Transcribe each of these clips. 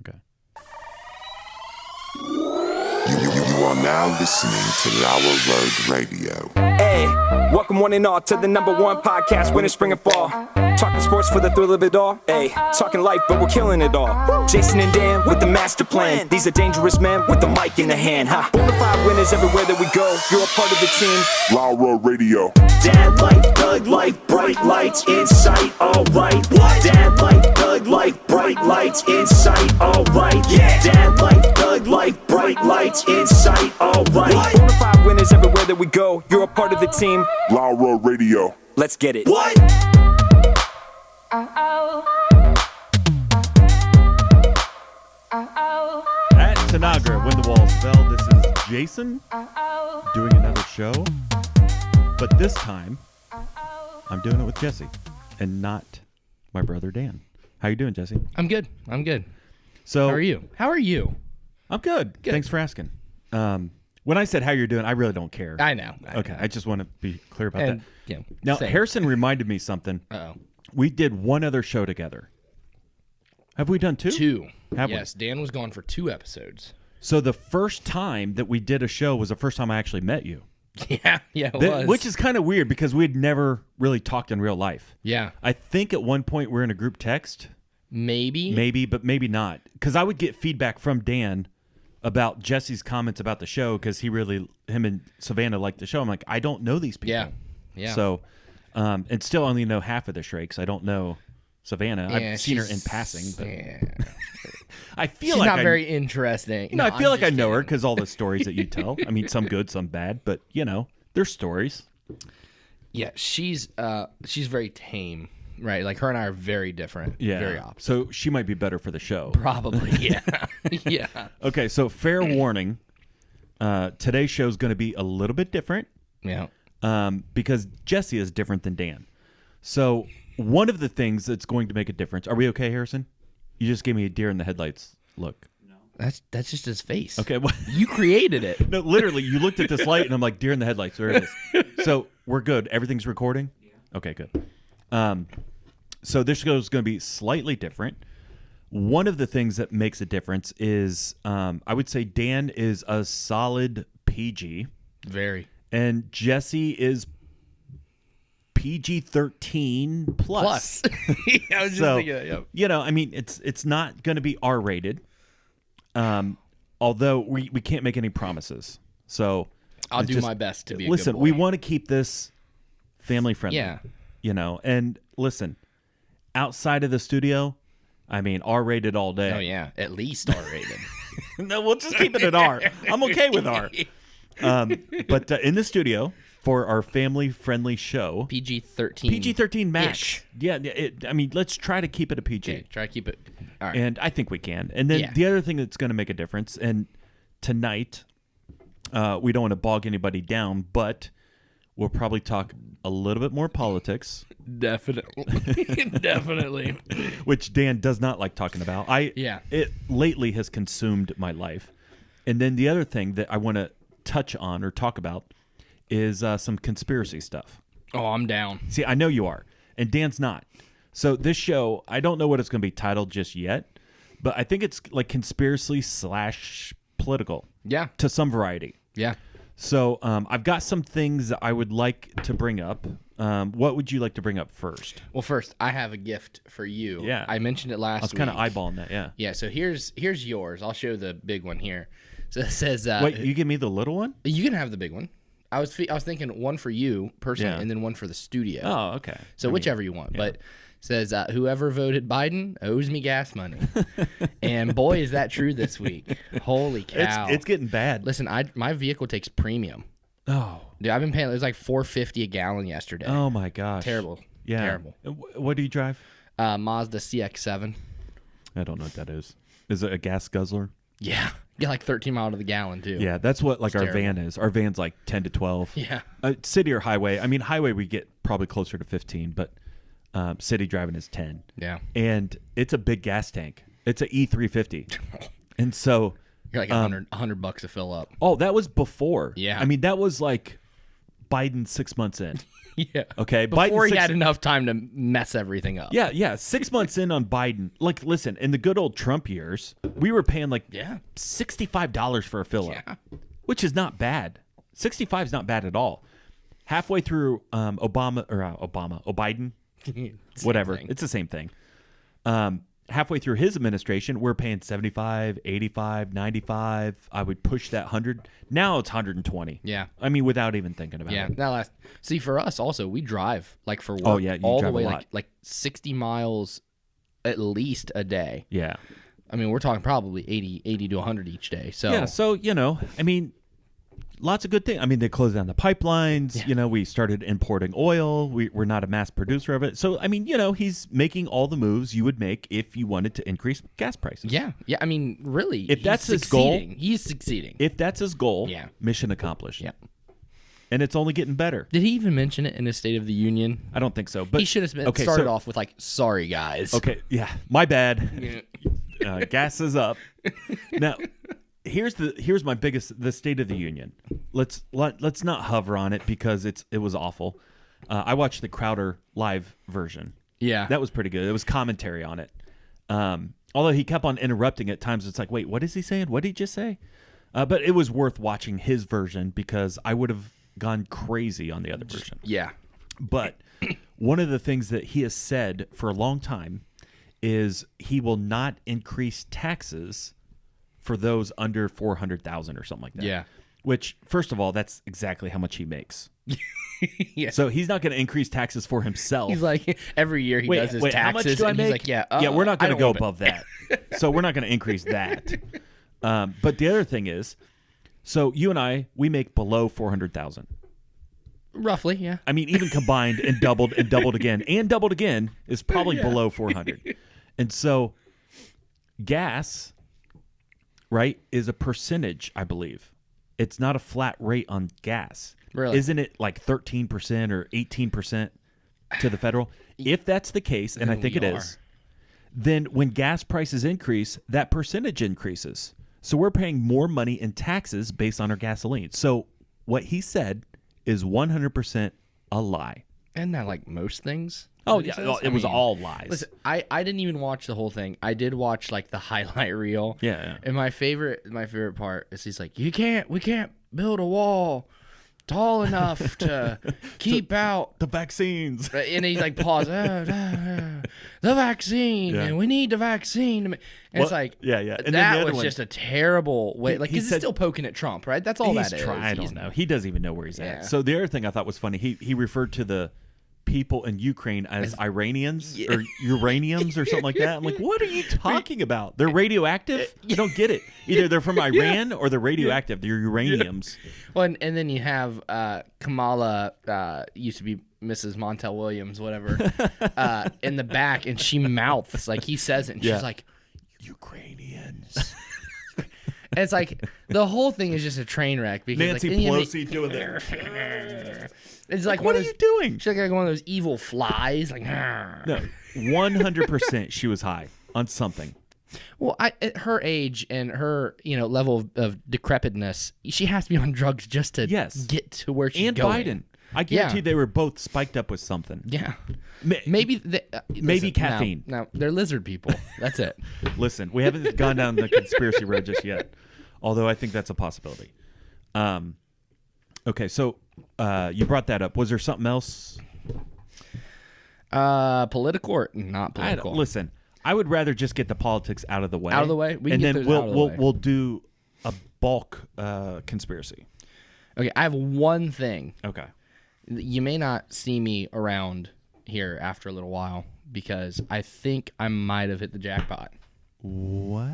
Okay. You are now listening to Lauer Byrd Radio. Hey, welcome one and all to the #1 podcast, winter, spring, and fall. Talking sports for the thrill of it all. Hey, talking life, but we're killing it all. Jason and Dan with the master plan. These are dangerous men with the mic in the hand. Bonafide winners everywhere that we go. You're a part of the team. Lauer Radio. Dad light, Doug light, bright lights in sight. All right. What? Dad light, Doug light, bright lights in sight. All right. Yeah. Dad light, Doug light, bright lights in sight. All right. Bonafide winners everywhere that we go. You're a part of the team. Lauer Radio. Let's get it. What? At Tanagra, when the walls fell, this is Jason doing another show. But this time, I'm doing it with Jesse and not my brother Dan. How you doing, Jesse? I'm good. So, How are you? I'm good. Thanks for asking. When I said how you're doing, I really don't care. I know. Okay, I just want to be clear about that. Yeah, Now, same. Harrison reminded me something. Uh-oh. We did one other show together. Have we done two? Two. Have we? Yes, Dan was gone for 2 episodes. So the first time that we did a show was the first time I actually met you. Yeah, it was. Which is kind of weird because we had never really talked in real life. Yeah. I think at one point we were in a group text. Maybe, but maybe not. Because I would get feedback from Dan about Jesse's comments about the show because him and Savannah liked the show. I'm like, I don't know these people. Yeah. So, and still only know half of the Shrakes. I don't know Savannah. Yeah, I've seen her in passing, but yeah. I feel She's like not very interesting. No, I feel I'm like I just know her kidding. because all the stories that you tell. I mean, some good, some bad, but they're stories. Yeah, she's very tame, right? Like her and I are very different. Yeah. Very opposite. So she might be better for the show. Probably, yeah. Yeah. Okay, so fair warning. Today's show is going to be a little bit different Yeah. because Jesse is different than Dan. So one of the things that's going to make a difference. Are we okay, Harrison? You just gave me a deer in the headlights look. That's just his face. Okay. Well, You created it. no, literally, you looked at this light and I'm like, deer in the headlights. There it is. So we're good. Everything's recording? Yeah. Okay, good. So this show is going to be slightly different. One of the things that makes a difference is I would say Dan is a solid PG. Very. And Jesse is PG-13 plus. I was just So, thinking that, yep. I mean, it's not going to be R-rated. Although we can't make any promises. So I'll do just- my best to be a listen, good boy. we want to keep this family friendly. Yeah. And listen, outside of the studio, I mean, R-rated all day. Oh, yeah. At least R-rated. No, we'll just keep it at R. I'm okay with R. But in the studio for our family-friendly show, PG-13. PG-13 max. Ish. Yeah, I mean, let's try to keep it a PG. Okay, try to keep it. All right. And I think we can. And then Yeah. the other thing that's going to make a difference, and tonight, we don't want to bog anybody down, but we'll probably talk a little bit more politics, Definitely. Definitely. which Dan does not like talking about. It lately has consumed my life. And then the other thing that I want to touch on or talk about is some conspiracy stuff. Oh, I'm down. See, I know you are, and Dan's not. So this show, I don't know what it's going to be titled just yet, but I think it's like conspiracy / political Yeah. to some variety. Yeah. So I've got some things that I would like to bring up. What would you like to bring up first? Well, first, I have a gift for you. Yeah. I mentioned it last I was week. kind of eyeballing that, yeah. Yeah, so here's yours. I'll show the big one here. So it says... Wait, you give me the little one? You can have the big one. I was thinking one for you personally, Yeah. and then one for the studio. Oh, okay. So whichever you want. But it says, whoever voted Biden owes me gas money. And boy, is that true this week. Holy cow. It's getting bad. Listen, my vehicle takes premium. Oh. Dude, I've been paying, it was like $4.50 a gallon yesterday. Oh, my gosh. Terrible. Yeah. Terrible. What do you drive? Mazda CX-7. I don't know what that is. Is it a gas guzzler? Yeah. Get like 13 miles to the gallon, too. Yeah, that's what like our terrible. van is. Our van's like 10 to 12. Yeah. City or highway. I mean, highway we get probably closer to 15, but city driving is 10. Yeah. And it's a big gas tank. It's an E350. And so... You're like $100 to fill up. Oh, that was before. Yeah. I mean, that was like Biden 6 months in. Yeah. Okay. Before he Biden had enough time to mess everything up. Yeah. 6 months in on Biden. Like, listen, in the good old Trump years, we were paying like $65 for a fill-up, which is not bad. 65 is not bad at all. Halfway through Biden, whatever. Thing. It's the same thing. Halfway through his administration, we're paying 75, 85, 95. I would push that 100. Now it's 120. Yeah. I mean, without even thinking about Yeah. it. See, for us also, we drive like for work. Oh, yeah, you all the drive a way lot. like 60 miles at least a day. Yeah. I mean, we're talking probably 80 to 100 each day. So Yeah, so, I mean, lots of good things. I mean, they closed down the pipelines. Yeah. We started importing oil. We're not a mass producer of it. So, I mean, he's making all the moves you would make if you wanted to increase gas prices. Yeah. I mean, really, If that's his goal- he's succeeding. If that's his goal, Yeah. mission accomplished. Yeah. And it's only getting better. Did he even mention it in his State of the Union? I don't think so. But He should have okay, started so- off with like, "Sorry, guys." Okay, yeah, my bad. Gas is up. Now, here's my biggest, the State of the Union. Let's not hover on it because it was awful. I watched the Crowder live version. Yeah. That was pretty good. It was commentary on it. Although he kept on interrupting at times. It's like, wait, what is he saying? What did he just say? But it was worth watching his version because I would have gone crazy on the other version. Yeah. But one of the things that he has said for a long time is he will not increase taxes for those under 400,000 or something like that. Yeah. Which, first of all, that's exactly how much he makes. Yeah. So he's not going to increase taxes for himself. He's like, every year he does his taxes. How much do I and make? He's like, yeah, we're not I going to don't go want it. above that. So we're not going to increase that. But the other thing is, so you and I, we make below 400,000. Roughly, yeah. I mean, even combined and doubled again is probably below 400. And so gas, right, is a percentage, I believe. It's not a flat rate on gas. Really? Isn't it like 13% or 18% to the federal? If that's the case, and I think it is, then when gas prices increase, that percentage increases. So we're paying more money in taxes based on our gasoline. So what he said is 100% a lie. Isn't that like most things? Oh, that he yeah. says? It was all lies. Listen, I didn't even watch the whole thing. I did watch like the highlight reel. Yeah. And my favorite part is he's like, we can't build a wall tall enough to keep out the vaccines. and he's like pause the vaccine and we need the vaccine and it's like yeah and then the that other was one, just a terrible way like he because said- he's still poking at Trump, right? That's all he's that is. trying, I don't know. He doesn't even know where he's Yeah. at. So the other thing I thought was funny, he referred to the people in Ukraine as Iranians or uraniums or something like that. I'm like, what are you talking about? They're radioactive? You don't get it. Either they're from Iran or they're radioactive. They're uraniums. Well, and then you have Kamala, used to be Mrs. Montel Williams, whatever, in the back, and she mouths like he says it, and she's like, Ukrainians. and it's like the whole thing is just a train wreck because Nancy like, Pelosi doing that. it's like What one are of you those, doing? she's like one of those evil flies, like. No, 100% she was high on something. Well, at her age and her level of decrepitness, she has to be on drugs just to get to where she's And going. Biden. I guarantee they were both spiked up with something. Yeah. Maybe Listen, caffeine. No, they're lizard people. That's it. Listen, we haven't gone down the conspiracy road just yet, although I think that's a possibility. Okay, so you brought that up. Was there something else? Political or not political? Listen, I would rather just get the politics out of the way. Out of the way? We can and get then those out of the way. we'll do a bulk conspiracy. Okay, I have one thing. Okay. You may not see me around here after a little while because I think I might have hit the jackpot. What?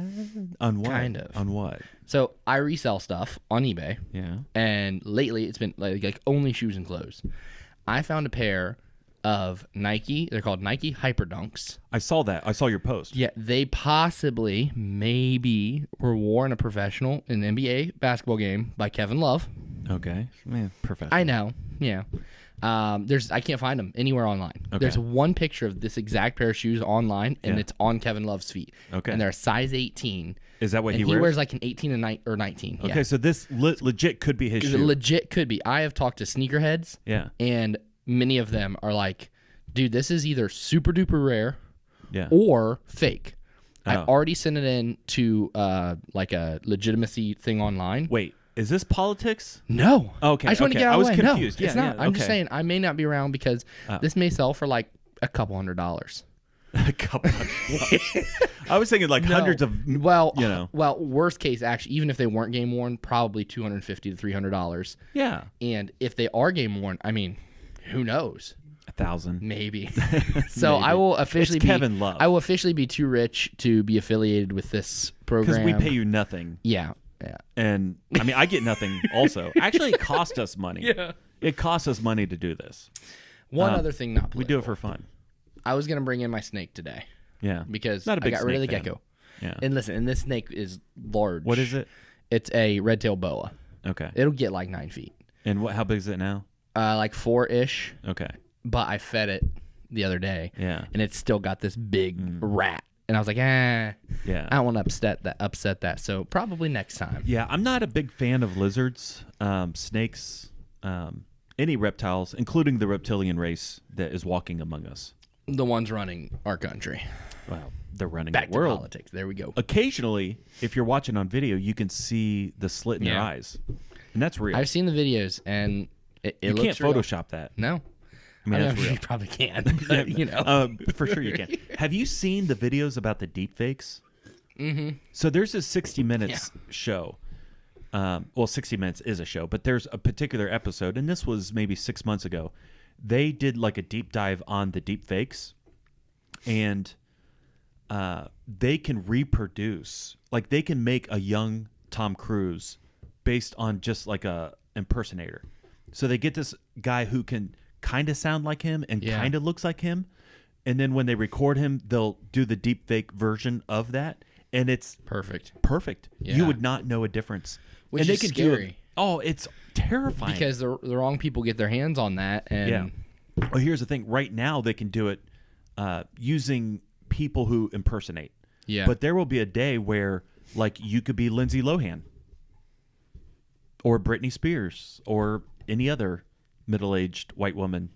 On what? Kind of. On what? So I resell stuff on eBay. Yeah. And lately it's been like only shoes and clothes. I found a pair of Nike. They're called Nike Hyperdunks. I saw that. I saw your post. Yeah, they possibly, maybe, were worn a professional in an NBA basketball game by Kevin Love. Okay. Man, perfect. I know. Yeah. I can't find them anywhere online. Okay. There's one picture of this exact pair of shoes online, and it's on Kevin Love's feet. Okay. And they're a size 18. Is that what and he wears? He wears like an 18 or 19. Okay, so this legit could be his shoe. Legit could be. I have talked to sneakerheads. Yeah. And many of them are like, dude, this is either super duper rare or fake. I already sent it in to like a legitimacy thing online. Wait, is this politics? No. Okay. I just want to get out I of the was way. confused. No, it's not. I'm just saying I may not be around because this may sell for like a couple $100. A couple $100. I was thinking like hundreds of. Well, worst case, actually, even if they weren't game worn, probably $250 to $300. Yeah. And if they are game worn, I mean, who knows? 1,000. Maybe. So Maybe. I will officially It's Kevin Love. I will officially be too rich to be affiliated with this program. Because we pay you nothing. Yeah. And I mean, I get nothing also. Actually, it cost us money. Yeah. It costs us money to do this. One other thing, not we political. do it for fun. I was gonna bring in my snake today. Yeah. Because Not a big I got rid of the snake fan. gecko. Yeah. And listen, and this snake is large. What is it? It's a red-tailed boa. Okay. It'll get like 9 feet. And how big is it now? Like 4-ish. Okay. But I fed it the other day. Yeah. And it's still got this big rat. And I was like, I don't want to upset that. So probably next time. Yeah, I'm not a big fan of lizards, snakes, any reptiles, including the reptilian race that is walking among us. The ones running our country. Well, they're running Back the to world. politics. There we go. Occasionally, if you're watching on video, you can see the slit in their eyes, and that's real. I've seen the videos, and it you looks can't real. Photoshop that. No. I mean, that's real. You probably can, but, you know. For sure you can. Have you seen the videos about the deep fakes? Mm-hmm. So there's a 60 Minutes show. 60 Minutes is a show, but there's a particular episode, and this was maybe 6 months ago. They did like a deep dive on the deep fakes, and they can reproduce, like they can make a young Tom Cruise based on just like a impersonator. So they get this guy who can kind of sound like him and kind of looks like him, and then when they record him, they'll do the deep fake version of that, and it's Perfect. Yeah. You would not know a difference. Which and is they can scary. It's terrifying. Because the wrong people get their hands on that. And Well, here's the thing. Right now, they can do it using people who impersonate. Yeah. But there will be a day where, like, you could be Lindsay Lohan or Britney Spears or any other middle-aged white woman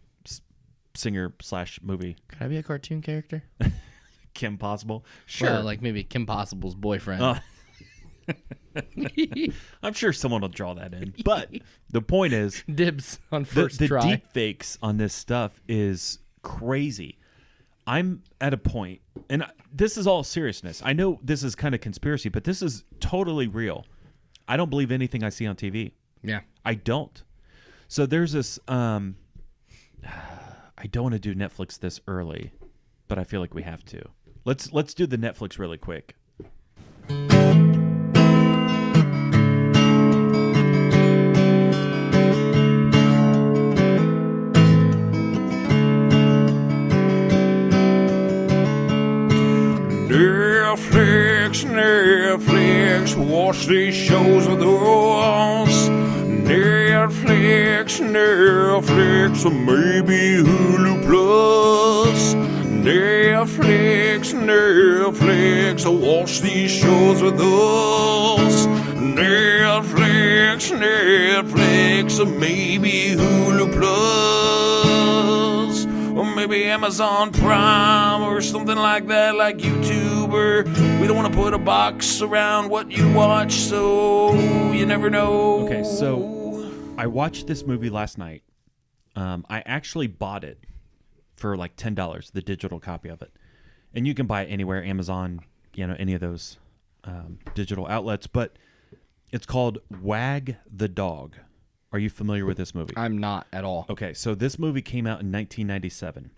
singer / movie. Could I be a cartoon character? Kim Possible. Sure. Well, like maybe Kim Possible's boyfriend. Oh. I'm sure someone will draw that in. But the point is, Dibs on first the try. deep fakes on this stuff is crazy. I'm at a point, and this is all seriousness. I know this is kind of conspiracy, but this is totally real. I don't believe anything I see on TV. Yeah. I don't. So there's this. I don't want to do Netflix this early, but I feel like we have to. Let's do the Netflix really quick. Netflix, watch these shows with us. Netflix, or maybe Hulu Plus. Netflix, watch these shows with us. Netflix, or maybe Hulu Plus. Or maybe Amazon Prime or something like that, like YouTube. Or we don't want to put a box around what you watch, so you never know. Okay, so I watched this movie last night. I actually bought it for like $10, the digital copy of it. And you can buy it anywhere, Amazon, any of those digital outlets. But it's called Wag the Dog. Are you familiar with this movie? I'm not at all. Okay, so this movie came out in 1997.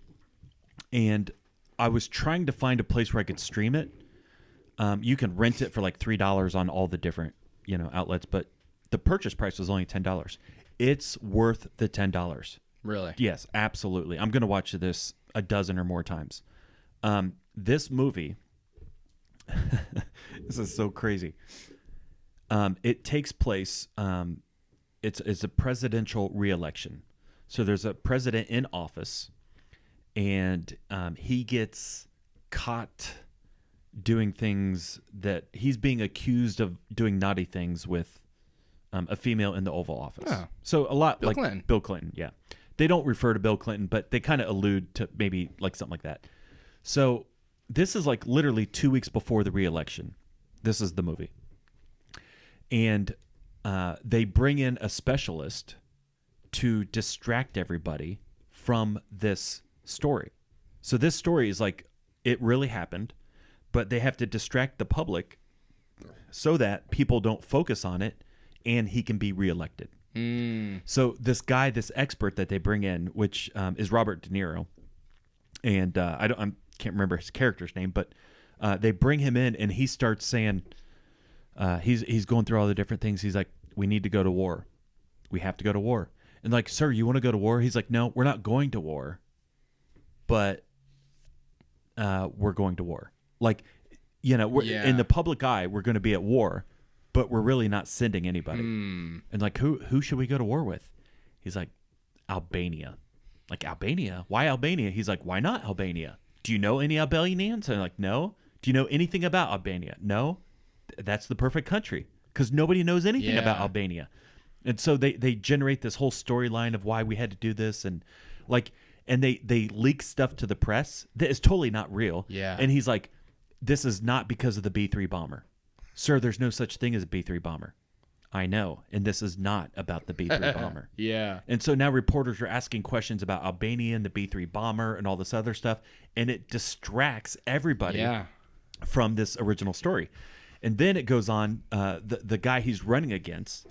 And I was trying to find a place where I could stream it. You can rent it for like $3 on all the different, outlets, but the purchase price was only $10. It's worth the $10. Really? Yes, absolutely. I'm going to watch this a dozen or more times. This movie, this is so crazy. It takes place, it's a presidential re-election. So there's a president in office, and he gets caught doing things that he's being accused of doing naughty things with a female in the Oval Office. Oh. So a lot Bill like Clinton. Bill Clinton, yeah. They don't refer to Bill Clinton, but they kind of allude to maybe like something like that. So this is like literally 2 weeks before the re-election. This is the movie. And they bring in a specialist to distract everybody from this story. So this story is like, it really happened, but they have to distract the public so that people don't focus on it and he can be reelected. So this guy, this expert that they bring in, which is Robert De Niro, and I can't remember his character's name, but they bring him in and he starts saying, he's going through all the different things. He's like, we need to go to war. We have to go to war. And like, sir, you want to go to war? He's like, no, we're not going to war, but we're going to war. Like, you know, in the public eye, we're going to be at war, but we're really not sending anybody. And like, who should we go to war with? He's like, Albania. Like, Albania? Why Albania? He's like, why not Albania? Do you know any Albanians? And I'm like, no. Do you know anything about Albania? No. That's the perfect country because nobody knows anything about Albania. And so they generate this whole storyline of why we had to do this, and like, and they leak stuff to the press that is totally not real. Yeah. And he's like, this is not because of the B-3 bomber. Sir, there's no such thing as a B-3 bomber. I know. And this is not about the B-3 bomber. Yeah. And so now reporters are asking questions about Albania and the B-3 bomber and all this other stuff, and it distracts everybody from this original story. And then it goes on, the guy he's running against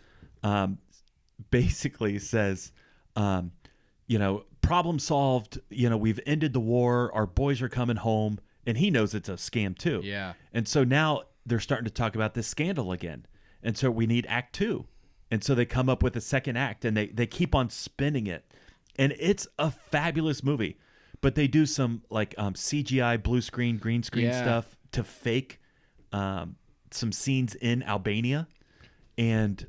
basically says, you know, problem solved, you know, we've ended the war, our boys are coming home, and he knows it's a scam too. Yeah. And so now they're starting to talk about this scandal again. And so we need act 2. And so they come up with a second act, and they keep on spinning it. And it's a fabulous movie. But they do some like CGI, blue screen, green screen stuff to fake some scenes in Albania, and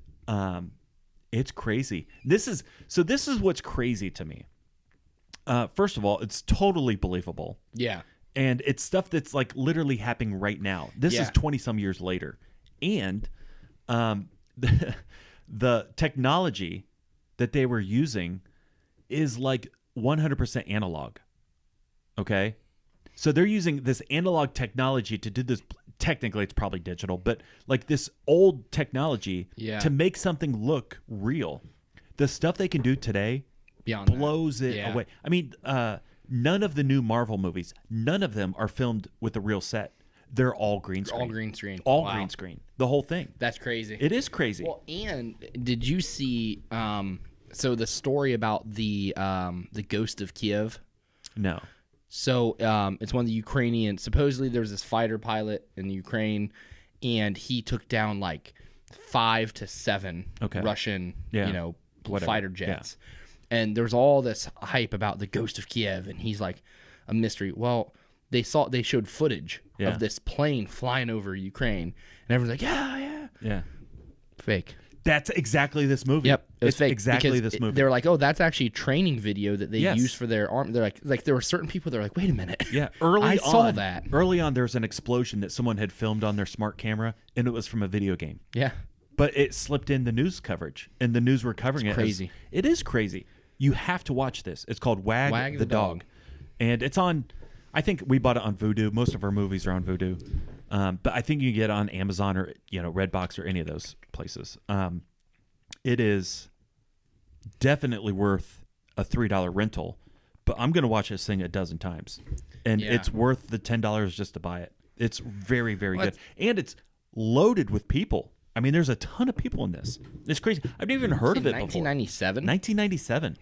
it's crazy. This is what's crazy to me. First of all, it's totally believable. Yeah. And it's stuff that's like literally happening right now. This is 20 some years later. And the technology that they were using is like 100% analog. Okay? So they're using this analog technology to do this. Technically, it's probably digital, but like this old technology to make something look real. The stuff they can do today blows it away. I mean, none of the new Marvel movies, none of them are filmed with a real set. They're all green screen. All green screen. All green screen. The whole thing. That's crazy. It is crazy. Well, and did you see so the story about the Ghost of Kiev? No. So it's one of the Ukrainian. Supposedly, there was this fighter pilot in Ukraine, and he took down like 5 to 7 Russian, fighter jets. Yeah. And there's all this hype about the Ghost of Kiev, and he's like a mystery. Well, they showed footage of this plane flying over Ukraine, and everyone's like, yeah, fake. That's exactly this movie. Yep, it's fake exactly this movie. They're like, oh, that's actually training video that they use for their arm. They're like there were certain people that are like, wait a minute. Yeah, I saw that. Early on, there was an explosion that someone had filmed on their smart camera, and it was from a video game. Yeah, but it slipped in the news coverage, and the news were covering it. Crazy. It is crazy. You have to watch this. It's called Wag the Dog, and it's on. I think we bought it on Vudu. Most of our movies are on Vudu. But I think you can get it on Amazon or Redbox or any of those places. It is definitely worth a $3 rental, but I'm going to watch this thing a dozen times, and it's worth the $10 just to buy it. It's very, very good, and it's loaded with people. I mean, there's a ton of people in this. It's crazy. I've never even heard of it before. 1997? 1997.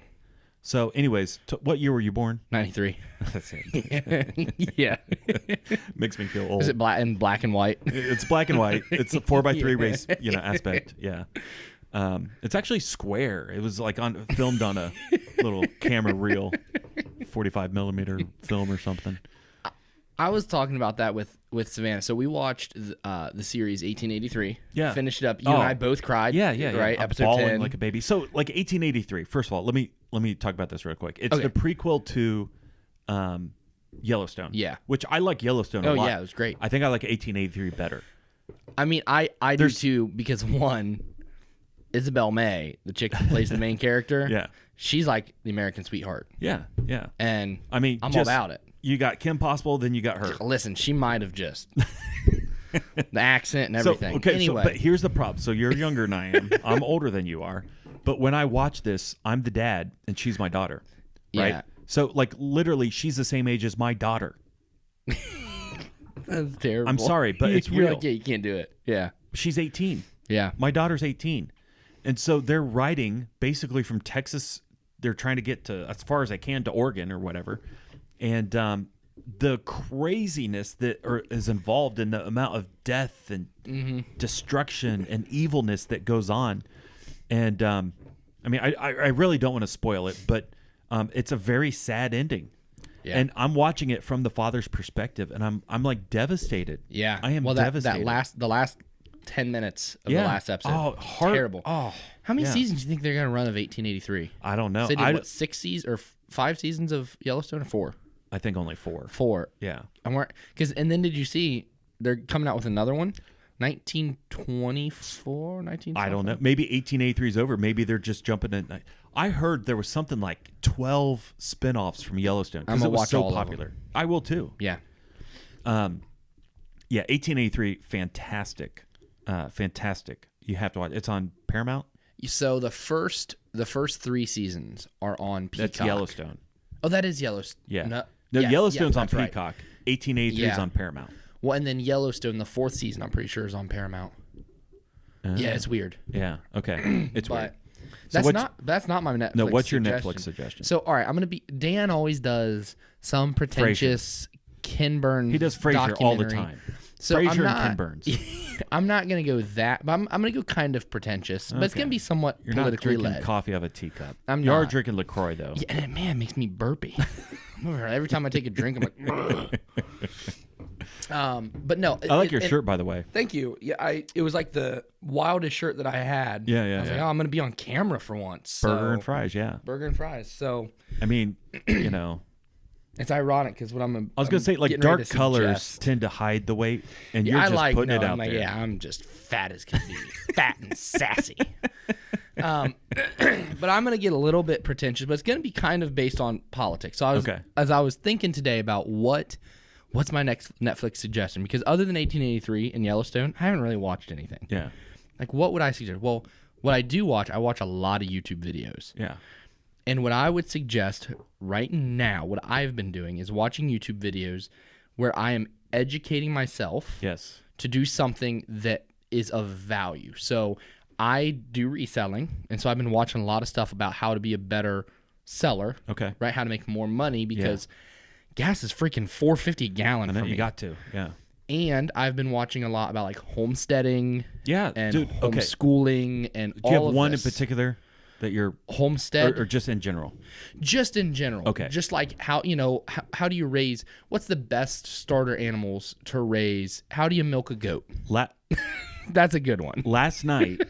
So anyways, what year were you born? 93. That's it. Yeah. Makes me feel old. Is it black and white? It's black and white. It's a 4x3 race, aspect. Yeah. It's actually square. It was like filmed on a little camera reel, 45 millimeter film or something. I was talking about that with Savannah. So we watched the series 1883. Yeah. Finished it up. You and I both cried. Yeah. Right? I'm Episode bawling 10. like a baby. So like 1883, first of all, let me talk about this real quick. It's the prequel to Yellowstone. Yeah. Which I like Yellowstone a lot. Oh, yeah. It was great. I think I like 1883 better. I mean, I do too, because one, Isabel May, the chick that plays the main character, Yeah. she's like the American sweetheart. Yeah, yeah. And I mean, I'm all about it. You got Kim Possible, then you got her. Listen, she might have just the accent and everything. Anyway, but here's the problem. So you're younger than I am. I'm older than you are. But when I watch this, I'm the dad and she's my daughter. Right? Yeah. So like literally she's the same age as my daughter. that's terrible. I'm sorry, but it's You're real. like, yeah, you can't do it. Yeah. She's 18. Yeah. My daughter's 18. And so they're riding basically from Texas. They're trying to get to as far as they can to Oregon or whatever. And the craziness that is involved in the amount of death and destruction and evilness that goes on. And I mean, I really don't want to spoil it, but it's a very sad ending. Yeah. And I'm watching it from the father's perspective, and I'm like devastated. Yeah. I am devastated. The last 10 minutes of the last episode. Terrible. Oh, how many seasons do you think they're going to run of 1883? I don't know. So they did, what, 6 seasons or 5 seasons of Yellowstone or 4? I think only 4. 4. Yeah. And then did you see they're coming out with another one? 1924, 19. I don't know. Maybe 1883 is over. Maybe they're just jumping in. I heard there was something like 12 spinoffs from Yellowstone because it was so popular. I will too. Yeah. Yeah. 1883, fantastic. Fantastic. You have to watch. It's on Paramount. So the first 3 seasons are on Peacock. That's Yellowstone. Oh, that is Yellowstone. Yeah. No, Yellowstone's on right. Peacock. 1883 is on Paramount. Well, and then Yellowstone, the 4th season, I'm pretty sure is on Paramount. Yeah, it's weird. Yeah. Okay. It's weird. That's not my Netflix. No, what's your suggestion. Netflix suggestion? So, all right, I'm gonna be. Dan always does some pretentious Ken Burns. He does Frasier all the time. So Frasier and Ken Burns. I'm not gonna go that, but I'm gonna go kind of pretentious. But it's gonna be somewhat You're not politically drinking led. coffee out of a teacup. You are drinking LaCroix though. Yeah, and it makes me burpy. Every time I take a drink, I'm like. But no, I like your shirt, by the way. Thank you. Yeah, it was like the wildest shirt that I had. Yeah. I was like, oh, I'm gonna be on camera for once. Burger and fries, yeah. Burger and fries. So I mean, you know, it's ironic because when I was gonna say like dark colors tend to hide the weight, and you're just putting it out there. Yeah, I'm just fat as can be, fat and sassy. But I'm gonna get a little bit pretentious, but it's gonna be kind of based on politics. So as I was thinking today about what's my next Netflix suggestion, because other than 1883 and Yellowstone, I haven't really watched anything. Yeah. Like, what would I suggest? Well, what I do watch, I watch a lot of YouTube videos. Yeah. And what I would suggest right now, what I've been doing is watching YouTube videos where I am educating myself to do something that is of value. So I do reselling, and so I've been watching a lot of stuff about how to be a better seller. Okay. Right? How to make more money, because gas is freaking $4.50 a gallon. And then for you me. got to, yeah. And I've been watching a lot about like homesteading, and dude, homeschooling, and all of this. Do you have one in particular that you're homestead, or just in general? Just in general. Okay. Just like how how do you raise? What's the best starter animals to raise? How do you milk a goat? That's a good one. Last night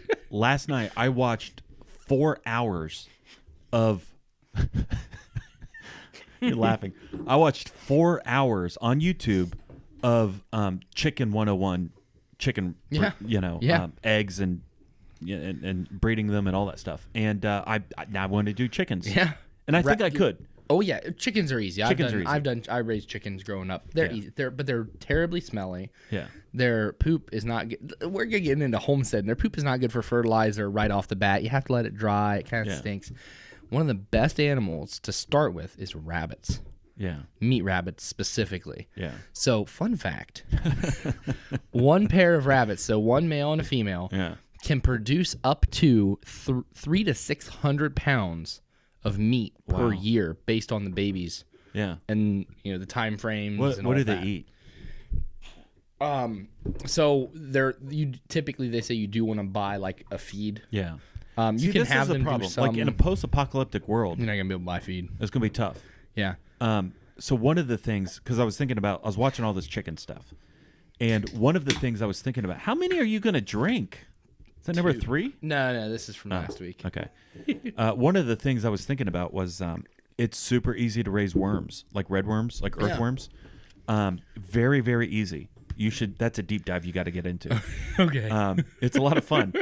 I watched 4 hours of. You're laughing. I watched 4 hours on YouTube of Chicken 101, chicken, eggs and breeding them and all that stuff. And I wanted to do chickens. Yeah. And I think I could. Oh yeah, chickens are easy. I raised chickens growing up. They're easy. But they're terribly smelly. Yeah. Their poop is not good. We're getting into homesteading. Their poop is not good for fertilizer right off the bat. You have to let it dry. It kind of stinks. One of the best animals to start with is rabbits. Yeah. Meat rabbits specifically. Yeah. So, fun fact. One pair of rabbits, so one male and a female, can produce up to 300 to 600 pounds of meat per year based on the babies. Yeah. And, the time frames and what all do that. they eat? So typically they say you do want to buy like a feed. Yeah. You can have them problem. do some. Like in a post-apocalyptic world, you're not gonna be able to buy feed. It's gonna be tough. Yeah. So one of the things, because I was watching all this chicken stuff, and one of the things I was thinking about, how many are you gonna drink? Is that number 3? No, this is from last week. Okay. One of the things I was thinking about was it's super easy to raise worms, like red worms, like earthworms. Very, very easy. That's a deep dive you got to get into. Okay. It's a lot of fun.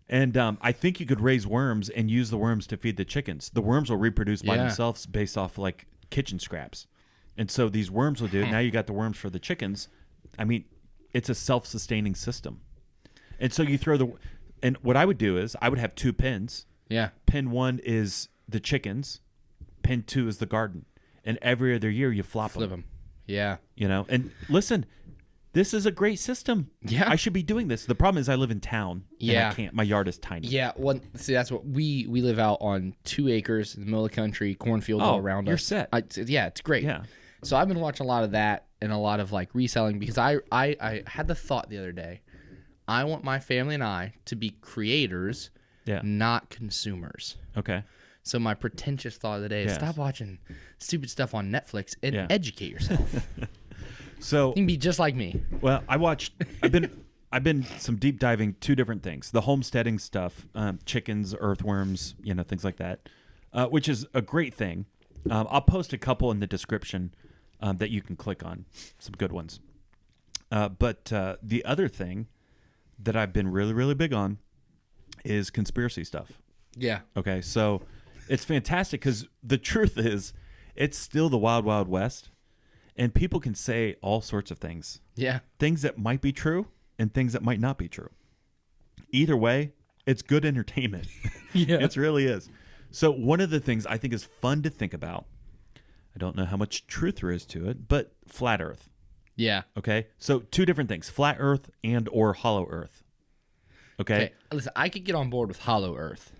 And I think you could raise worms and use the worms to feed the chickens. The worms will reproduce by themselves based off like kitchen scraps. And so these worms will do it. Now you got the worms for the chickens. I mean, it's a self-sustaining system. And so you throw and what I would do is I would have 2 pens. Yeah. Pen 1 is the chickens. Pen 2 is the garden. And every other year you flip them. Yeah. You know, and listen, this is a great system. Yeah. I should be doing this. The problem is I live in town. Yeah. And I can't. My yard is tiny. Yeah. Well, see, that's what we live out on 2 acres in the middle of the country, cornfield all around you're us. Set. Yeah, it's great. Yeah. So I've been watching a lot of that and a lot of like reselling because I had the thought the other day, I want my family and I to be creators, not consumers. Okay. So my pretentious thought of the day is stop watching stupid stuff on Netflix and educate yourself. So you can be just like me. Well, I've been some deep diving 2 different things. The homesteading stuff, chickens, earthworms, things like that, which is a great thing. I'll post a couple in the description that you can click on, some good ones. But the other thing that I've been really, really big on is conspiracy stuff. Yeah. Okay, so it's fantastic because the truth is it's still the wild, wild west, and people can say all sorts of things. Yeah. Things that might be true and things that might not be true. Either way, it's good entertainment. Yeah. It really is. So one of the things I think is fun to think about, I don't know how much truth there is to it, but flat Earth. Yeah. Okay? So 2 different things, flat Earth and or hollow Earth. Okay? Listen, I could get on board with hollow Earth.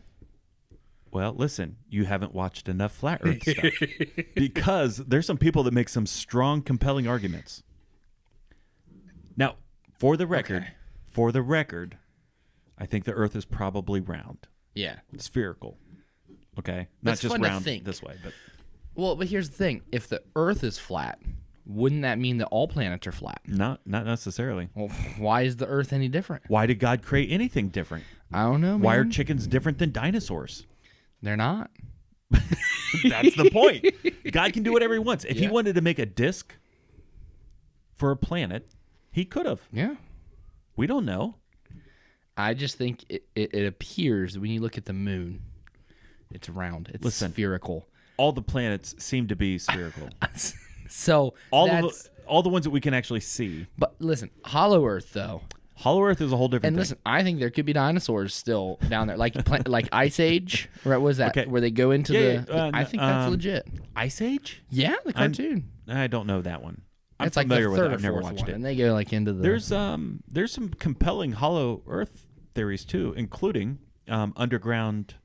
Well, listen, you haven't watched enough flat Earth stuff because there's some people that make some strong, compelling arguments. Now, for the record, I think the Earth is probably round. Yeah. Spherical. Okay? That's Not just fun to round think. this way, but But here's the thing. If the Earth is flat, wouldn't that mean that all planets are flat? not necessarily. Well, why is the Earth any different? Why did God create anything different? I don't know, man. Why are chickens different than dinosaurs? They're not. That's the point. God can do whatever he wants. If he wanted to make a disc for a planet, he could have. Yeah. We don't know. I just think it appears when you look at the moon, it's round. It's spherical. All the planets seem to be spherical. So all the ones that we can actually see. But listen, hollow Earth though. Hollow Earth is a whole different thing. Listen, I think there could be dinosaurs still down there, like Ice Age. Right? What was that? Okay. Where they go into I think that's legit. Ice Age? Yeah, the cartoon. I don't know that one. I'm It's like familiar the with third it. or I've never fourth watched one, it. and they go like into the. There's some compelling hollow Earth theories too, including underground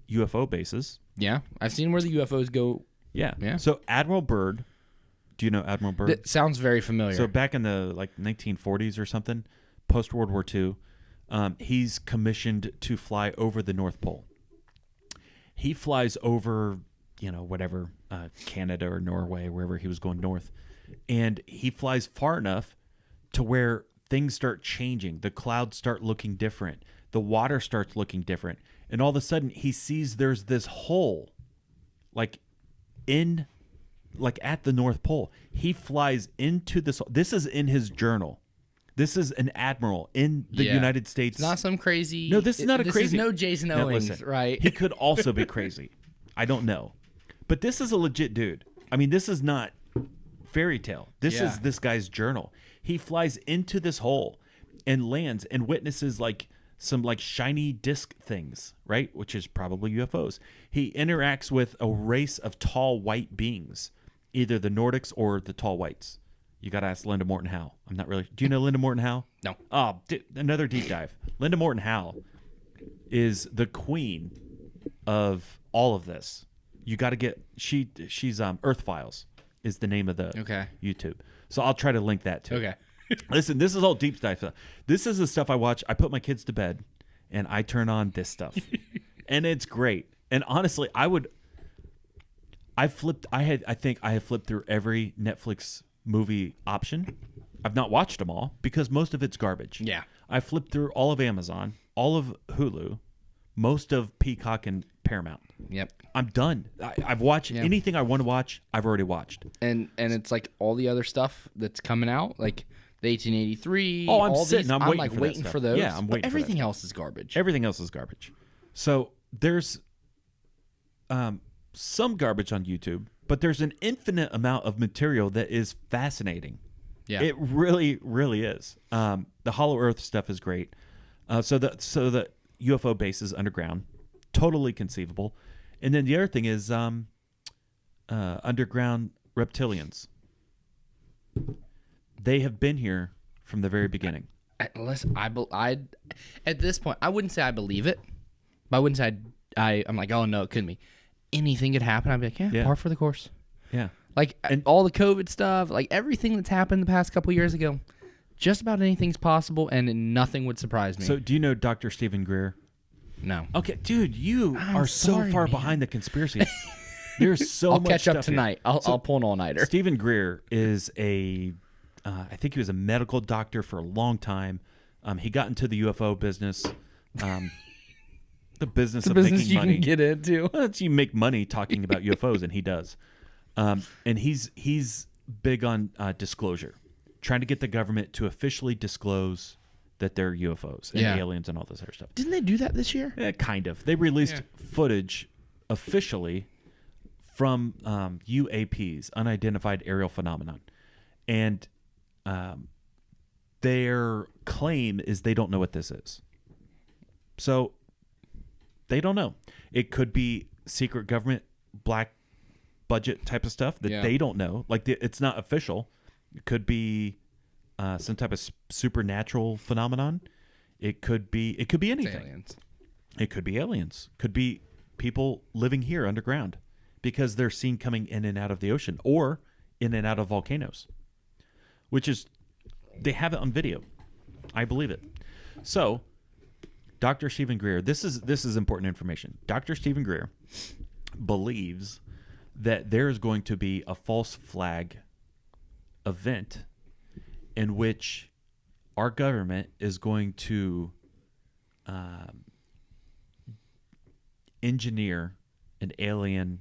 UFO bases. Yeah, I've seen where the UFOs go. Yeah. So Admiral Byrd, do you know Admiral Byrd? That sounds very familiar. So back in the 1940s or something, post World War II, he's commissioned to fly over the North Pole. He flies over, whatever, Canada or Norway, wherever he was going north, and he flies far enough to where things start changing. The clouds start looking different. The water starts looking different. And all of a sudden, he sees there's this hole, at the North Pole. He flies into this. This is in his journal. This is an admiral in the United States. It's not some crazy. No, this is not a crazy. This is no Jason Owens, listen, right? He could also be crazy. I don't know. But this is a legit dude. I mean, this is not fairy tale. This is this guy's journal. He flies into this hole and lands and witnesses some shiny disc things, right? Which is probably UFOs. He interacts with a race of tall white beings, either the Nordics or the tall whites. You got to ask Linda Morton Howe. I'm not really. Do you know Linda Morton Howe? No. Oh, another deep dive. Linda Morton Howe is the queen of all of this. You got to get. She's Earth Files is the name of the YouTube. So I'll try to link that too. Okay. Listen, this is all deep dive stuff. This is the stuff I watch. I put my kids to bed, and I turn on this stuff, and it's great. And honestly, I have flipped through every Netflix movie option. I've not watched them all because most of it's garbage. Yeah. I flipped through all of Amazon, all of Hulu, most of Peacock and Paramount. Yep. I'm done. I've watched anything I want to watch. I've already watched. And it's like all the other stuff that's coming out. Like the 1883. Oh, I'm all sitting. These, I'm waiting like for that waiting stuff. for those. Yeah, I'm waiting. But everything for that else is garbage. Everything else is garbage. So there's some garbage on YouTube, but there's an infinite amount of material that is fascinating. Yeah, it really, really is. The Hollow Earth stuff is great. So the UFO base is underground, totally conceivable. And then the other thing is underground reptilians. They have been here from the very beginning. Unless I at this point, I wouldn't say I believe it, but I wouldn't say I'm like, oh no, it couldn't be. Anything could happen. I'd be like, yeah, par for the course. Yeah. Like, and all the COVID stuff, like everything that's happened the past couple years ago, just about anything's possible, and nothing would surprise me. So, do you know Dr. Stephen Greer? No. Okay, dude, you are so far behind the conspiracy. There's so I'll much catch up stuff tonight. Here. I'll pull an all-nighter. Stephen Greer is I think he was a medical doctor for a long time. He got into the UFO business. The business of making you money. Can get into. Well, you make money talking about UFOs, and he does. And he's big on disclosure, trying to get the government to officially disclose that they're UFOs and aliens and all this other stuff. Didn't they do that this year? Kind of. They released footage officially from UAPs, unidentified aerial phenomenon, and their claim is they don't know what this is. So they don't know. It could be secret government, black budget type of stuff that they don't know. Like it's not official. It could be some type of supernatural phenomenon. It could be anything. Aliens. It could be aliens. Could be people living here underground because they're seen coming in and out of the ocean or in and out of volcanoes, which is they have it on video. I believe it. So, Dr. Stephen Greer, this is important information. Dr. Stephen Greer believes that there is going to be a false flag event in which our government is going to engineer an alien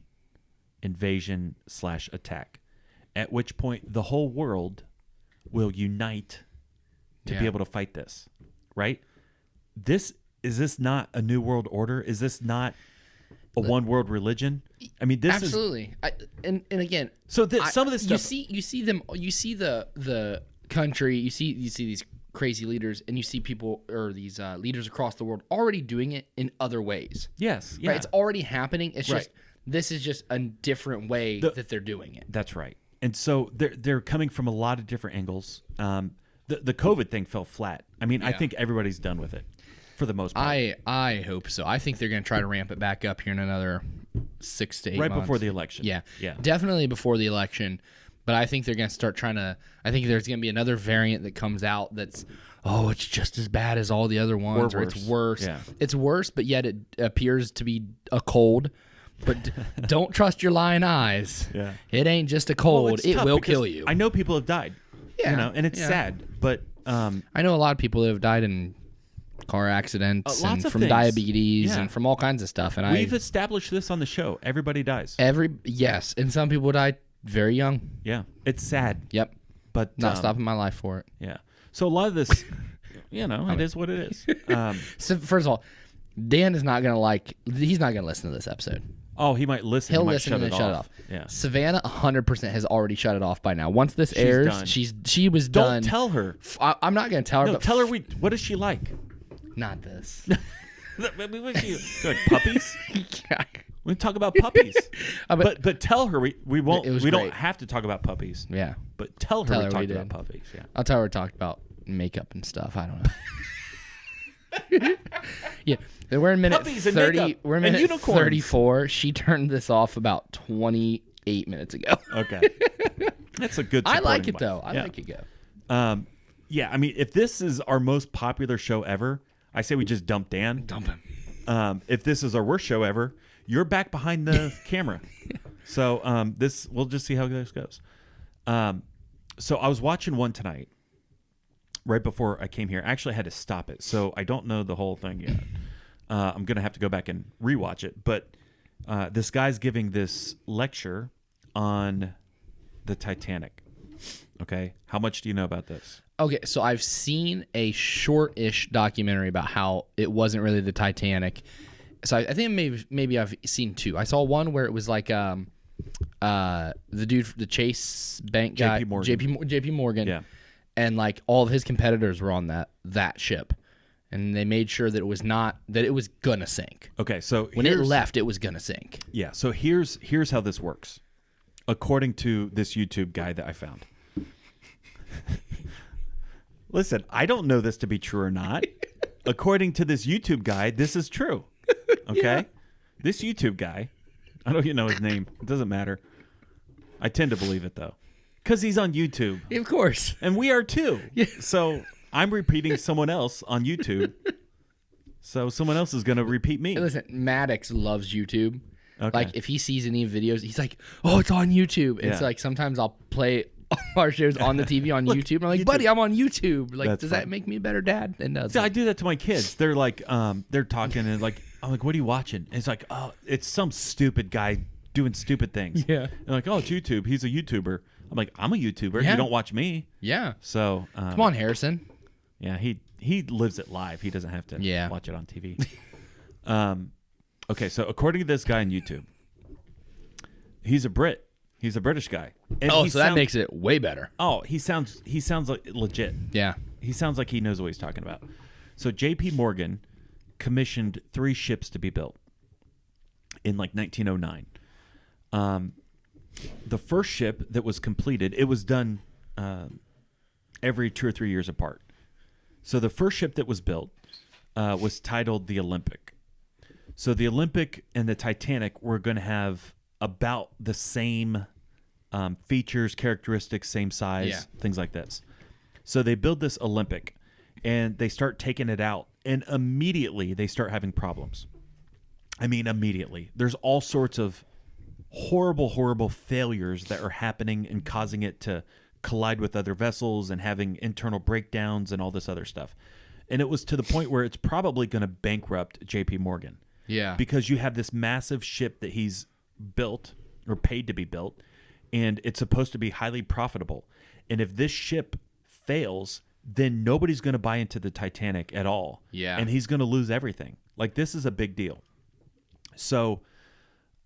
invasion / attack, at which point the whole world will unite to be able to fight this, right? Is this not a new world order? Is this not a one world religion? I mean, this absolutely. And again, so some of this stuff you see the country, you see these crazy leaders, and you see people or these leaders across the world already doing it in other ways. Yes, yeah, right? It's already happening. It's just this is just a different way that they're doing it. That's right. And so they're coming from a lot of different angles. The COVID thing fell flat. I mean, I think everybody's done with it for the most part. I hope so. I think they're going to try to ramp it back up here in another 6 to 8 months. Right before the election. Yeah. Definitely before the election. But I think they're going to start trying to – I think there's going to be another variant that comes out that's, it's just as bad as all the other ones. Or it's worse. Yeah. It's worse, but yet it appears to be a cold. But don't trust your lying eyes. Yeah. It ain't just a cold. It will kill you. I know people have died. Yeah. And it's sad. But I know a lot of people that have died in car accidents and from diabetes and from all kinds of stuff. And we've established this on the show. Everybody dies. Yes. And some people die very young. Yeah. It's sad. Yep. But not stopping my life for it. Yeah. So a lot of this, it is what it is. So first of all, Dan is not going to he's not going to listen to this episode. Oh, he might listen. He'll listen and then shut it off. Yeah. Savannah 100% has already shut it off by now. Once this airs, done. she was done. Don't tell her. I'm not going to tell her. No, but tell her what is she like? Not this. What is she like? Puppies? We talk about puppies. But tell her we won't. We don't have to talk about puppies. Yeah. But tell her we talked about puppies. Yeah. I'll tell her we talked about makeup and stuff. I don't know. Yeah. We're in minute 30. We're in minute 34. She turned this off about 28 minutes ago. Okay. That's a good I like it, though. I like it, go. Yeah, I mean, if this is our most popular show ever, I say we just dump Dan. Dump him. If this is our worst show ever, you're back behind the camera. So we'll just see how this goes. So I was watching one tonight right before I came here. I actually had to stop it, so I don't know the whole thing yet. I'm going to have to go back and rewatch it. But this guy's giving this lecture on the Titanic. Okay, how much do you know about this? Okay, so I've seen a short-ish documentary about how it wasn't really the Titanic. So I think maybe I've seen two. I saw one where it was like the dude, the Chase Bank guy, JP Morgan, yeah, and like all of his competitors were on that ship, and they made sure that it was gonna sink. Okay, so when it left, it was gonna sink. Yeah, so here's how this works, according to this YouTube guy that I found. Listen, I don't know this to be true or not. According to this YouTube guy, this is true. Okay? Yeah. This YouTube guy, I don't even know his name. It doesn't matter. I tend to believe it, though. Because he's on YouTube. Of course. And we are, too. Yeah. So I'm repeating someone else on YouTube. So someone else is going to repeat me. Hey, listen, Maddox loves YouTube. Okay. Like, if he sees any videos, he's like, oh, it's on YouTube. Yeah. It's like sometimes I'll play our shows on the TV on YouTube. And I'm like, buddy, I'm on YouTube. Like, does that make me a better dad? And See, I do that to my kids. They're like, they're talking and like, I'm like, what are you watching? And it's like, oh, it's some stupid guy doing stupid things. Yeah. And like, oh, it's YouTube. He's a YouTuber. I'm like, I'm a YouTuber. Yeah. You don't watch me. Yeah. So come on, Harrison. Yeah, he lives it live. He doesn't have to watch it on TV. Okay, so according to this guy on YouTube, he's a Brit. He's a British guy. And so that makes it way better. Oh, he sounds like legit. Yeah. He sounds like he knows what he's talking about. So J.P. Morgan commissioned 3 ships to be built in like 1909. The first ship that was completed, it was done every 2 or 3 years apart. So the first ship that was built was titled the Olympic. So the Olympic and the Titanic were going to have about the same features, characteristics, same size, things like this. So they build this Olympic, and they start taking it out, and immediately they start having problems. I mean, immediately. There's all sorts of horrible, horrible failures that are happening and causing it to collide with other vessels and having internal breakdowns and all this other stuff. And it was to the point where it's probably going to bankrupt J.P. Morgan. Yeah. Because you have this massive ship that he's built or paid to be built, and it's supposed to be highly profitable. And if this ship fails, then nobody's going to buy into the Titanic at all. Yeah. And he's going to lose everything. Like, this is a big deal. So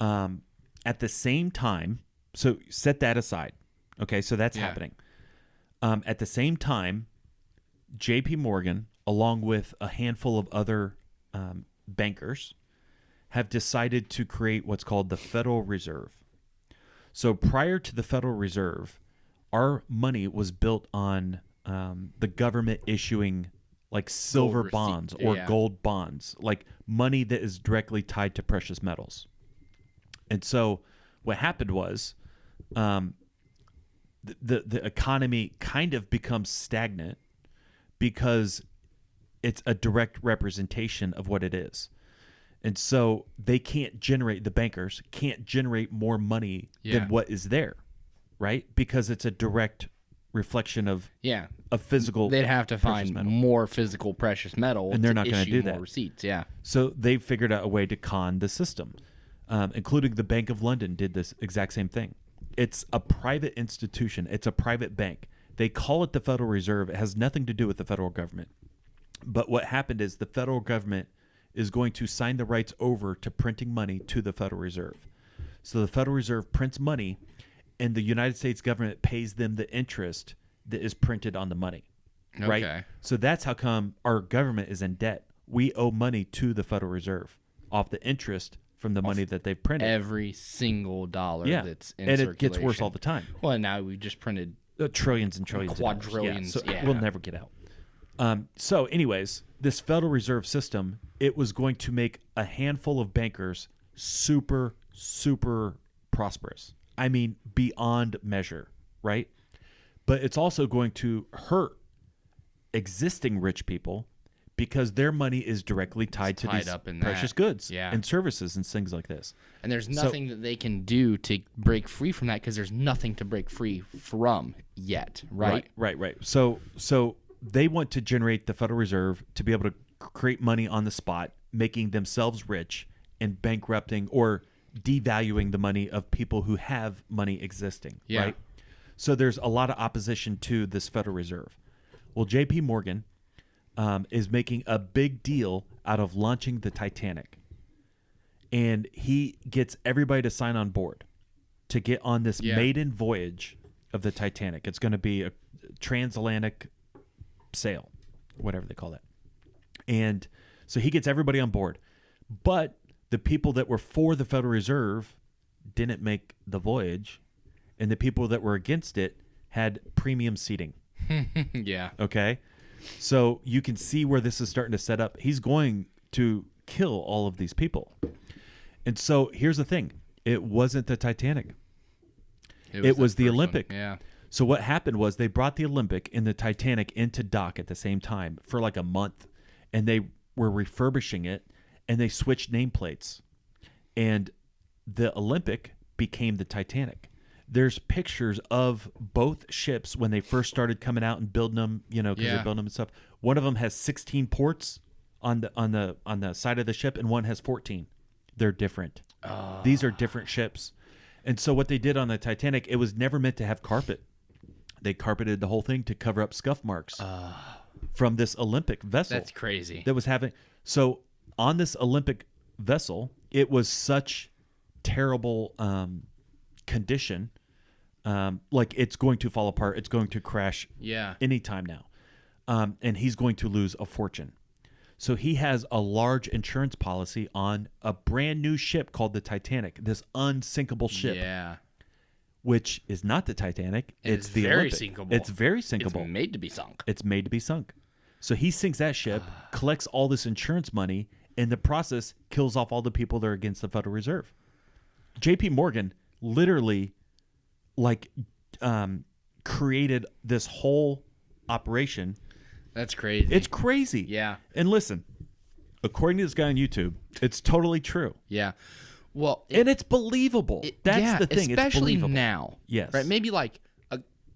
at the same time, so set that aside. Okay, so that's happening. At the same time, J.P. Morgan, along with a handful of other bankers, have decided to create what's called the Federal Reserve. So prior to the Federal Reserve, our money was built on the government issuing like silver bonds or gold bonds, like money that is directly tied to precious metals. And so what happened was the economy kind of becomes stagnant because it's a direct representation of what it is. And so they can't generate, the bankers can't generate more money than what is there, right? Because it's a direct reflection of a physical. They'd have to find more physical precious metal, and they're not going to do that. More receipts, yeah. So they figured out a way to con the system, including the Bank of London did this exact same thing. It's a private institution. It's a private bank. They call it the Federal Reserve. It has nothing to do with the federal government. But what happened is the federal government is going to sign the rights over to printing money to the Federal Reserve. So the Federal Reserve prints money, and the United States government pays them the interest that is printed on the money, right? Okay. So that's how come our government is in debt. We owe money to the Federal Reserve off the interest from the money that they've printed. Every single dollar that's in and circulation. It gets worse all the time. Well, now we just printed trillions and trillions quadrillions. Of dollars. So we'll never get out. So anyways, this Federal Reserve System, it was going to make a handful of bankers super, super prosperous. I mean, beyond measure, right? But it's also going to hurt existing rich people because their money is directly tied to these precious goods and services and things like this. And there's nothing that they can do to break free from that because there's nothing to break free from yet, right? Right. So they want to generate the Federal Reserve to be able to create money on the spot, making themselves rich and bankrupting or devaluing the money of people who have money existing, right? So there's a lot of opposition to this Federal Reserve. Well, J.P. Morgan is making a big deal out of launching the Titanic. And he gets everybody to sign on board to get on this maiden voyage of the Titanic. It's going to be a transatlantic sail, whatever they call that. And so he gets everybody on board. But the people that were for the Federal Reserve didn't make the voyage, and the people that were against it had premium seating. Yeah. Okay? So you can see where this is starting to set up. He's going to kill all of these people. And so here's the thing. It wasn't the Titanic. It was the Olympic. Yeah. So what happened was they brought the Olympic and the Titanic into dock at the same time for like a month, and they were refurbishing it, and they switched nameplates. And the Olympic became the Titanic. There's pictures of both ships when they first started coming out and building them, because they're building them and stuff. One of them has 16 ports on the side of the ship, and one has 14. They're different. These are different ships. And so what they did on the Titanic, it was never meant to have carpet. They carpeted the whole thing to cover up scuff marks from this Olympic vessel. That's crazy. That was having. So on this Olympic vessel, it was such terrible condition. Like it's going to fall apart. It's going to crash anytime now. And he's going to lose a fortune. So he has a large insurance policy on a brand new ship called the Titanic, this unsinkable ship. Yeah. Which is not the Titanic. It's the very Olympic. sinkable. It's very sinkable. It's made to be sunk. It's made to be sunk. So he sinks that ship, collects all this insurance money, in the process kills off all the people that are against the Federal Reserve. J.P. Morgan literally created this whole operation. That's crazy. It's crazy. Yeah. And listen, according to this guy on YouTube, it's totally true. Yeah. Well, and it's believable. That's the thing. Especially it's believable. now. Yes. Right? Maybe like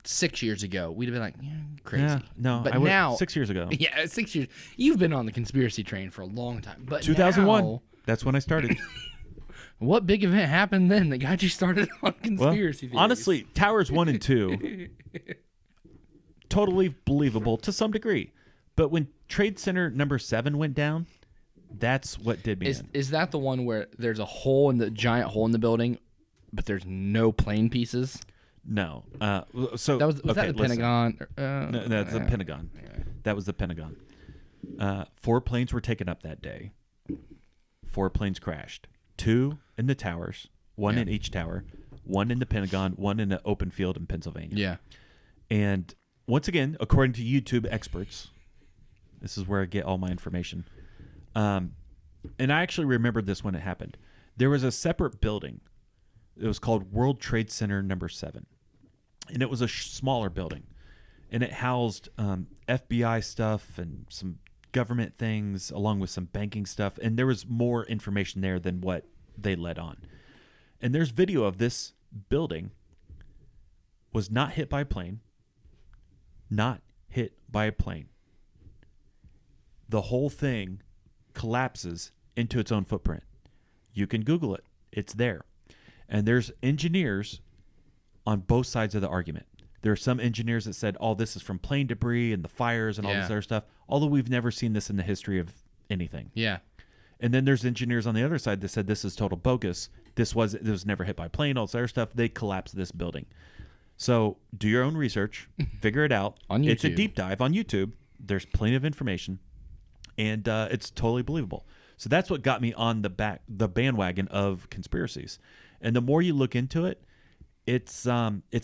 6 years ago, we'd have been like, crazy. Yeah, no, but I would, now 6 years ago. Yeah, 6 years. You've been on the conspiracy train for a long time. But 2001. now, That's when I started. what big event happened then that got you started on conspiracy theories? Honestly, Towers 1 and 2, totally believable to some degree. But when Trade Center number 7 went down, that's what did me in. Is that the one where there's a giant hole in the building, but there's no plane pieces? No. So was that the Pentagon? No, that's the Pentagon. Anyway. That was the Pentagon. 4 planes were taken up that day. 4 planes crashed. 2 in the towers, 1 in each tower, 1 in the Pentagon, 1 in an open field in Pennsylvania. Yeah. And once again, according to YouTube experts, this is where I get all my information. And I actually remembered this when it happened. There was a separate building. It was called World Trade Center number 7. And it was a smaller building. And it housed FBI stuff and some government things along with some banking stuff. And there was more information there than what they let on. And there's video of this building was not hit by a plane. Not hit by a plane. The whole thing collapses into its own footprint. You can Google it. It's there. And there's engineers on both sides of the argument. There are some engineers that said, this is from plane debris and the fires and all this other stuff, although we've never seen this in the history of anything. Yeah. And then there's engineers on the other side that said this is total bogus. This was never hit by plane, all this other stuff. They collapsed this building. So do your own research. Figure it out. On YouTube. It's a deep dive on YouTube. There's plenty of information. And it's totally believable. So that's what got me on the bandwagon of conspiracies. And the more you look into it, it's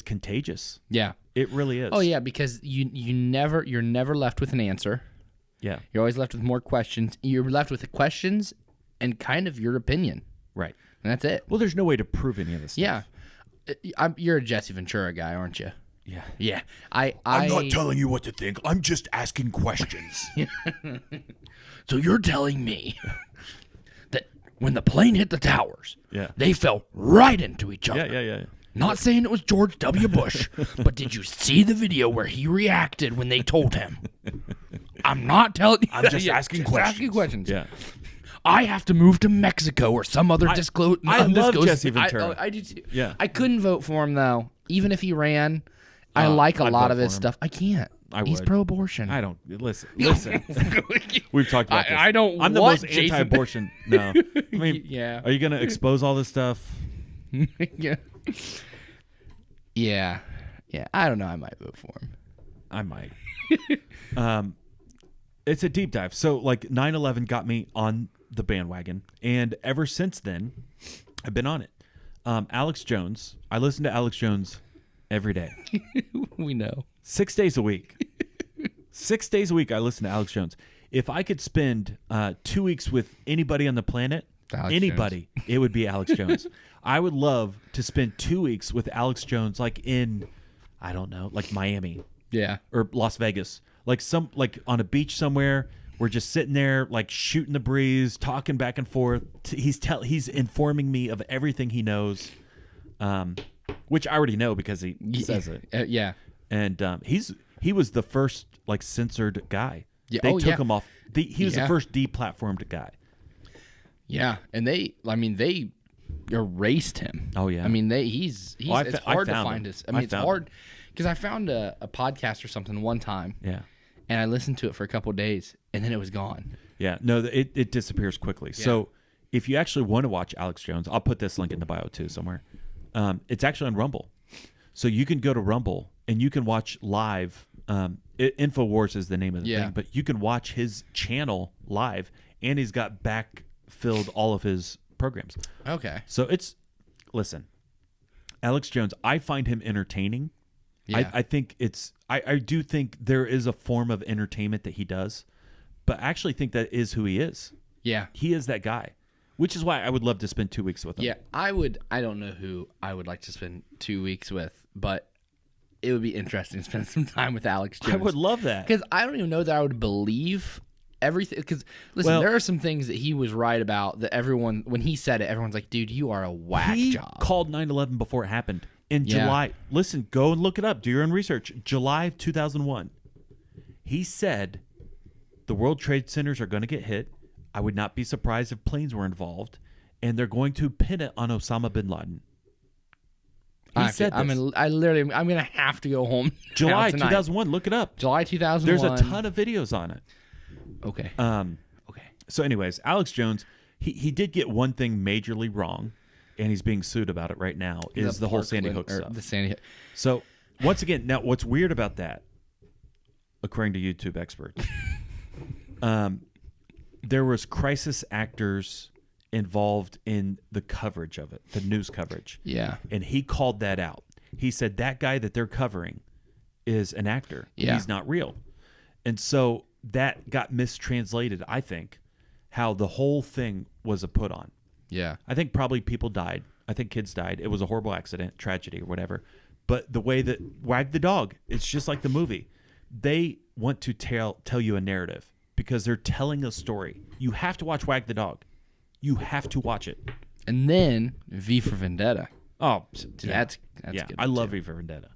contagious. Yeah, it really is. Oh yeah, because you're never left with an answer. Yeah, you're always left with more questions. You're left with the questions and kind of your opinion. Right, and that's it. Well, there's no way to prove any of this stuff. Yeah, you're a Jesse Ventura guy, aren't you? Yeah. Yeah. I'm not telling you what to think. I'm just asking questions. So you're telling me that when the plane hit the towers, they fell right into each other. Yeah. Not saying it was George W. Bush, but did you see the video where he reacted when they told him? I'm not telling you. I'm just asking questions. Asking questions. Yeah. I have to move to Mexico or some other I love Jesse Ventura. I do too. Yeah. I couldn't vote for him though. Even if he ran, I like a I'd lot vote of his for him. stuff. I can't. He's would. pro-abortion. I don't listen. We've talked about this. I don't. I'm the want most Jason. anti-abortion. No, I mean, Yeah. Are you going to expose all this stuff? Yeah. Yeah. I don't know. I might vote for him. I might. It's a deep dive. So, like, 9/11 got me on the bandwagon, and ever since then, I've been on it. Alex Jones. I listen to Alex Jones every day. We know. 6 days a week. 6 days a week I listen to Alex Jones. If I could spend 2 weeks with anybody on the planet, it would be Alex Jones. I would love to spend 2 weeks with Alex Jones, like in, I don't know, like Miami. Yeah. Or Las Vegas. Like on a beach somewhere. We're just sitting there, like shooting the breeze, talking back and forth. He's informing me of everything he knows, which I already know because he says it. Yeah. And he was the first like censored guy. Yeah. They took him off. He was the first deplatformed guy. Yeah, and they erased him. Oh yeah. I mean it's hard to find his. I mean it's hard because I found a podcast or something one time. Yeah. And I listened to it for a couple of days, and then it was gone. Yeah, no, it disappears quickly. Yeah. So if you actually want to watch Alex Jones, I'll put this link in the bio too somewhere. It's actually on Rumble. So you can go to Rumble and you can watch live. InfoWars is the name of the thing, but you can watch his channel live, and he's got backfilled all of his programs. Okay. So listen, Alex Jones, I find him entertaining. Yeah. I think I do think there is a form of entertainment that he does, but I actually think that is who he is. Yeah. He is that guy, which is why I would love to spend 2 weeks with him. Yeah, I don't know who I would like to spend 2 weeks with, but it would be interesting to spend some time with Alex Jones. I would love that. Because I don't even know that I would believe everything. Because, listen, there are some things that he was right about that everyone, when he said it, everyone's like, dude, you are a whack job. He called 9/11 before it happened. In July, listen, go and look it up. Do your own research. July of 2001. He said the World Trade Centers are going to get hit. I would not be surprised if planes were involved, and they're going to pin it on Osama bin Laden. He said this. I'm going to have to go home. July 2001. Look it up. July 2001. There's a ton of videos on it. Okay. Okay. So, anyways, Alex Jones, he did get one thing majorly wrong, and he's being sued about it right now, is the whole Sandy Hook stuff. The Sandy Hook. So, once again, now what's weird about that, according to YouTube experts, there was crisis actors involved in the coverage of it, the news coverage. Yeah. And he called that out. He said that guy that they're covering is an actor. Yeah. He's not real. And so that got mistranslated, I think, how the whole thing was a put on. Yeah. I think probably people died. I think kids died. It was a horrible accident, tragedy, or whatever. But the way that Wag the Dog, it's just like the movie. They want to tell you a narrative because they're telling a story. You have to watch Wag the Dog. You have to watch it. And then V for Vendetta. Oh, that's yeah. good. I love V for Vendetta.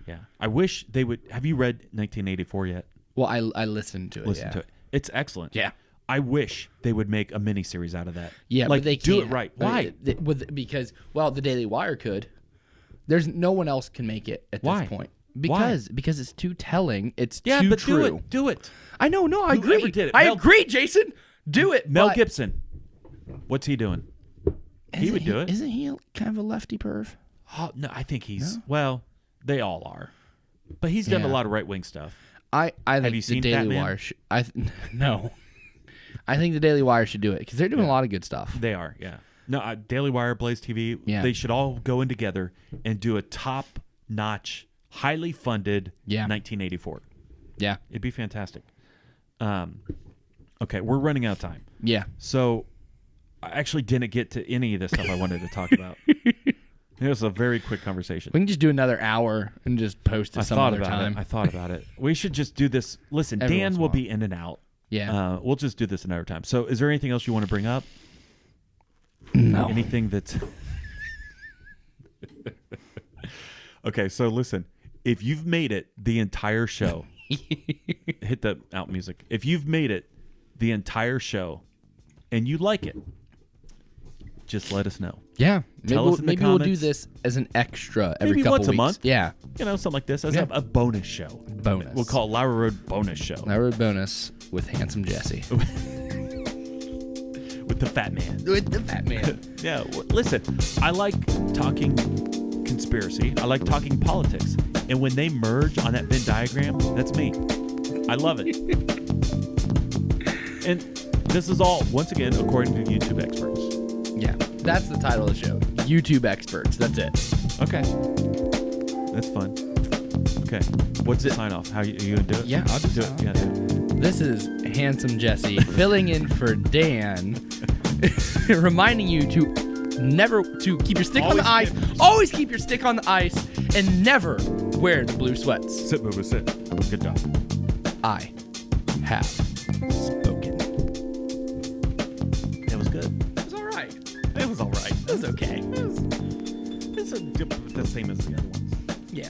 Yeah. I wish they would. Have you read 1984 yet? Well, I listened to it. Listen to it. It's excellent. Yeah. I wish they would make a miniseries out of that. Yeah, like, but they do can't. it right. Why? Because the Daily Wire could. There's no one else can make it at this point. Because it's too telling. It's too true. Do it. I know. No, I Whoever agree. did it. I agree, Jason. Do it. Mel Gibson. What's he doing? He would do it. Isn't he kind of a lefty perv? Oh, no, I think he's well. They all are, but he's done a lot of right wing stuff. I think Have you seen the Daily Batman? Wire. No. I think the Daily Wire should do it because they're doing a lot of good stuff. They are, yeah. No, Daily Wire, Blaze TV, Yeah. they should all go in together and do a top-notch, highly funded 1984. Yeah. It'd be fantastic. Okay, we're running out of time. Yeah. So I actually didn't get to any of the stuff I wanted to talk about. It was a very quick conversation. We can just do another hour and just post it some other time. I thought about it. We should just do this. Listen, Every once Dan in a will while. be in and out. Yeah. We'll just do this another time. So is there anything else you want to bring up? No. Anything that's... Okay, so listen. If you've made it the entire show, hit the out music. If you've made it the entire show and you like it, just let us know. Yeah. Maybe we'll do this as an extra every Maybe couple once weeks. a month. Yeah. Something like this as a bonus show. Bonus. We'll call it Lauer Road Bonus Show. Lauer Road Bonus with Handsome Jesse. With the fat man. With the fat man. Yeah. Listen, I like talking conspiracy. I like talking politics. And when they merge on that Venn diagram, that's me. I love it. And this is all, once again, according to YouTube experts. Yeah. That's the title of the show. YouTube experts. That's it. Okay. That's fun. Okay. What's the sign off? Are you going to do it? Yeah, I'll just do it. Yeah, do it. This is Handsome Jesse filling in for Dan, reminding you to keep your stick on the ice. Always keep your stick on the ice and never wear the blue sweats. Sit, Booba, sit. Good job. I have spoken. It was good. It was all right. It was all right. It was okay. It's the same as the other ones. Yeah.